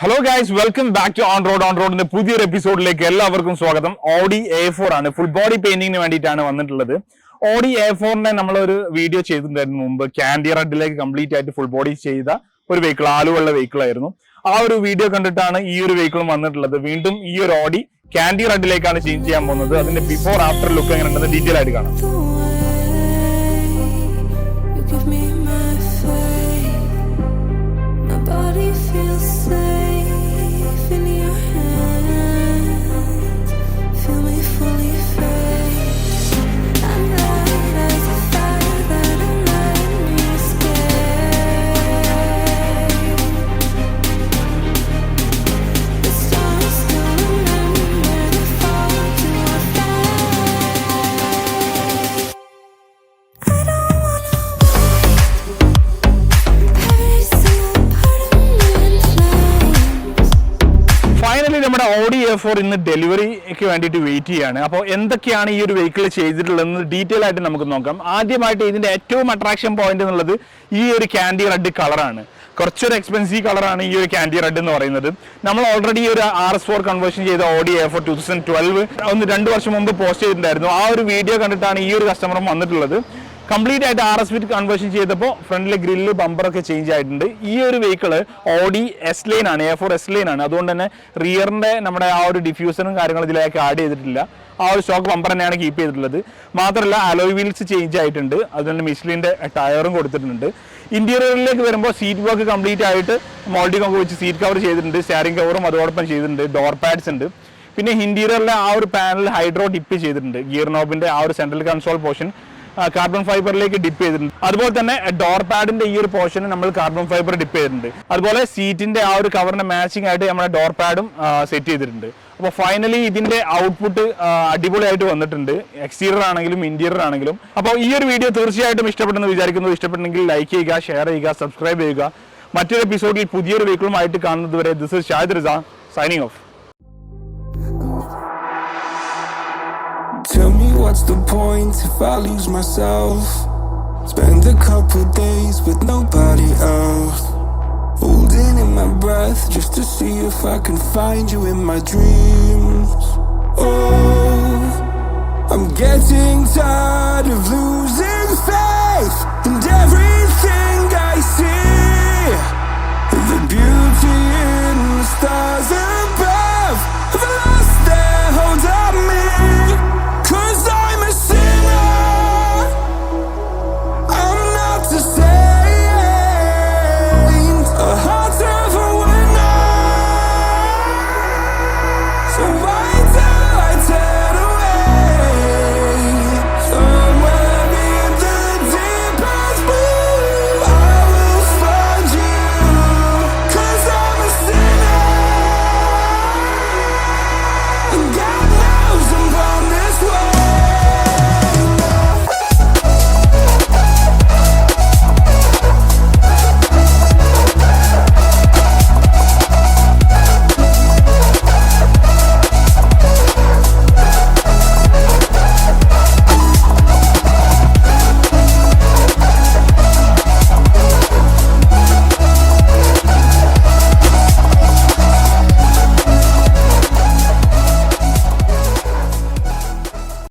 Hello guys, welcome back to on റോഡിന്റെ പുതിയൊരു എപ്പിസോഡിലേക്ക് എല്ലാവർക്കും സ്വാഗതം. ഓഡി A4 ആണ്, ഫുൾ ബോഡി പെയിന്റിങ്ങിന് വേണ്ടിയിട്ടാണ് വന്നിട്ടുള്ളത്. ഓഡി A4ന്റെ നമ്മളൊരു വീഡിയോ ചെയ്തിട്ടുണ്ടായിരുന്നു മുമ്പ്. ക്യാൻഡി റെഡിലേക്ക് കംപ്ലീറ്റ് ആയിട്ട് ഫുൾ ബോഡി ചെയ്ത ഒരു വെഹിക്കിൾ, ആലുവയുള്ള വെഹിക്കിൾ ആയിരുന്നു. ആ ഒരു വീഡിയോ കണ്ടിട്ടാണ് ഈ ഒരു വെഹിക്കിളും വന്നിട്ടുള്ളത്. വീണ്ടും ഈ ഒരു ഓഡി ക്യാൻഡി റെഡിലേക്കാണ് ചേഞ്ച് ചെയ്യാൻ പോകുന്നത്. അതിന്റെ ബിഫോർ ആഫ്റ്റർ ലുക്ക് എങ്ങനെ ഉണ്ടെന്ന് ഡീറ്റെയിൽ ആയിട്ട് കാണാം. നമ്മുടെ ഓഡി A4 ഇന്ന് ഡെലിവറിക്ക് വേണ്ടിയിട്ട് വെയിറ്റ് ചെയ്യാണ്. അപ്പോൾ എന്തൊക്കെയാണ് ഈ ഒരു വെഹിക്കിൾ ചെയ്തിട്ടുള്ളതെന്ന് ഡീറ്റെയിൽ ആയിട്ട് നമുക്ക് നോക്കാം. ആദ്യമായിട്ട് ഇതിന്റെ ഏറ്റവും അട്രാക്ഷൻ പോയിന്റ് എന്നുള്ളത് ഈ ഒരു ക്യാൻഡി റെഡ് കളറാണ്. കുറച്ചൊരു എക്സ്പെൻസീവ് കളറാണ് ഈ ഒരു ക്യാൻഡി റെഡ് എന്ന് പറയുന്നത്. നമ്മൾ ഓൾറെഡി ഒരു RS4 കൺവേർഷൻ ചെയ്ത ഓഡി A4 2012 2 വർഷം മുമ്പ് പോസ്റ്റ് ചെയ്തിട്ടുണ്ടായിരുന്നു. ആ ഒരു വീഡിയോ കണ്ടിട്ടാണ് ഈ ഒരു കസ്റ്റമറും വന്നിട്ടുള്ളത്. കംപ്ലീറ്റ് ആയിട്ട് RS ഫിറ്റ് കൺവേർഷൻ ചെയ്തപ്പോൾ ഫ്രണ്ടിലെ ഗ്രില്ല് ബമ്പറൊക്കെ ചേഞ്ച് ആയിട്ടുണ്ട്. ഈ ഒരു വെഹിക്കിള് ഓഡി S-Line ആണ്, A4 S-Line ആണ്. അതുകൊണ്ട് തന്നെ റിയറിന്റെ നമ്മുടെ ആ ഒരു ഡിഫ്യൂസറും കാര്യങ്ങളും ഇതിലേക്ക് ആഡ് ചെയ്തിട്ടില്ല. ആ ഒരു സ്റ്റോക്ക് ബമ്പർ തന്നെയാണ് കീപ്പ് ചെയ്തിട്ടുള്ളത്. മാത്രമല്ല അലോയ് വീൽസ് ചേഞ്ച് ആയിട്ടുണ്ട്. അതുകൊണ്ട് മിഷ്ലിന്റെ ടയറും കൊടുത്തിട്ടുണ്ട്. ഇന്റീരിയറിലേക്ക് വരുമ്പോൾ സീറ്റ് വർക്ക് കംപ്ലീറ്റ് ആയിട്ട് മോൾഡിംഗ് ഒക്കെ വെച്ച് സീറ്റ് കവർ ചെയ്തിട്ടുണ്ട്. സ്റ്റിയറിംഗ് കവറും അതോടൊപ്പം ചെയ്തിട്ടുണ്ട്. ഡോർ പാഡ്സ് ഉണ്ട്. പിന്നെ ഇന്റീരിയറിലെ ആ ഒരു പാനൽ ഹൈഡ്രോ ഡിപ്പ് ചെയ്തിട്ടുണ്ട്. ഗിയർ നോബിന്റെ ആ ഒരു സെൻട്രൽ കൺസോൾ പോർഷൻ കാർബൺ ഫൈബറിലേക്ക് ഡിപ്പ് ചെയ്തിട്ടുണ്ട്. അതുപോലെ തന്നെ ഡോർ പാഡിന്റെ ഈ ഒരു പോർഷന് നമ്മൾ കാർബൺ ഫൈബർ ഡിപ്പ് ചെയ്തിട്ടുണ്ട്. അതുപോലെ സീറ്റിന്റെ ആ ഒരു കവറിന്റെ മാച്ചിങ് ആയിട്ട് നമ്മുടെ ഡോർ പാഡും സെറ്റ് ചെയ്തിട്ടുണ്ട്. അപ്പോൾ ഫൈനലി ഇതിന്റെ ഔട്ട്പുട്ട് അടിപൊളിയായിട്ട് വന്നിട്ടുണ്ട്, എക്സ്റ്റീരിയർ ആണെങ്കിലും ഇന്റീരിയർ ആണെങ്കിലും. അപ്പോൾ ഈ ഒരു വീഡിയോ തീർച്ചയായിട്ടും ഇഷ്ടപ്പെട്ടെന്ന് വിചാരിക്കുന്നു. ഇഷ്ടപ്പെട്ടെങ്കിൽ ലൈക്ക് ചെയ്യുക, ഷെയർ ചെയ്യുക, സബ്സ്ക്രൈബ് ചെയ്യുക. മറ്റൊരു എപ്പിസോഡിൽ പുതിയൊരു വെഹിക്കിളുമായിട്ട് കാണുന്നത് വരെ this is Shahid Riza signing off. Tell me what's the point if I lose myself? Spend a couple days with nobody else, holding in my breath just to see if I can find you in my dreams. Oh, I'm getting tired of losing faith in every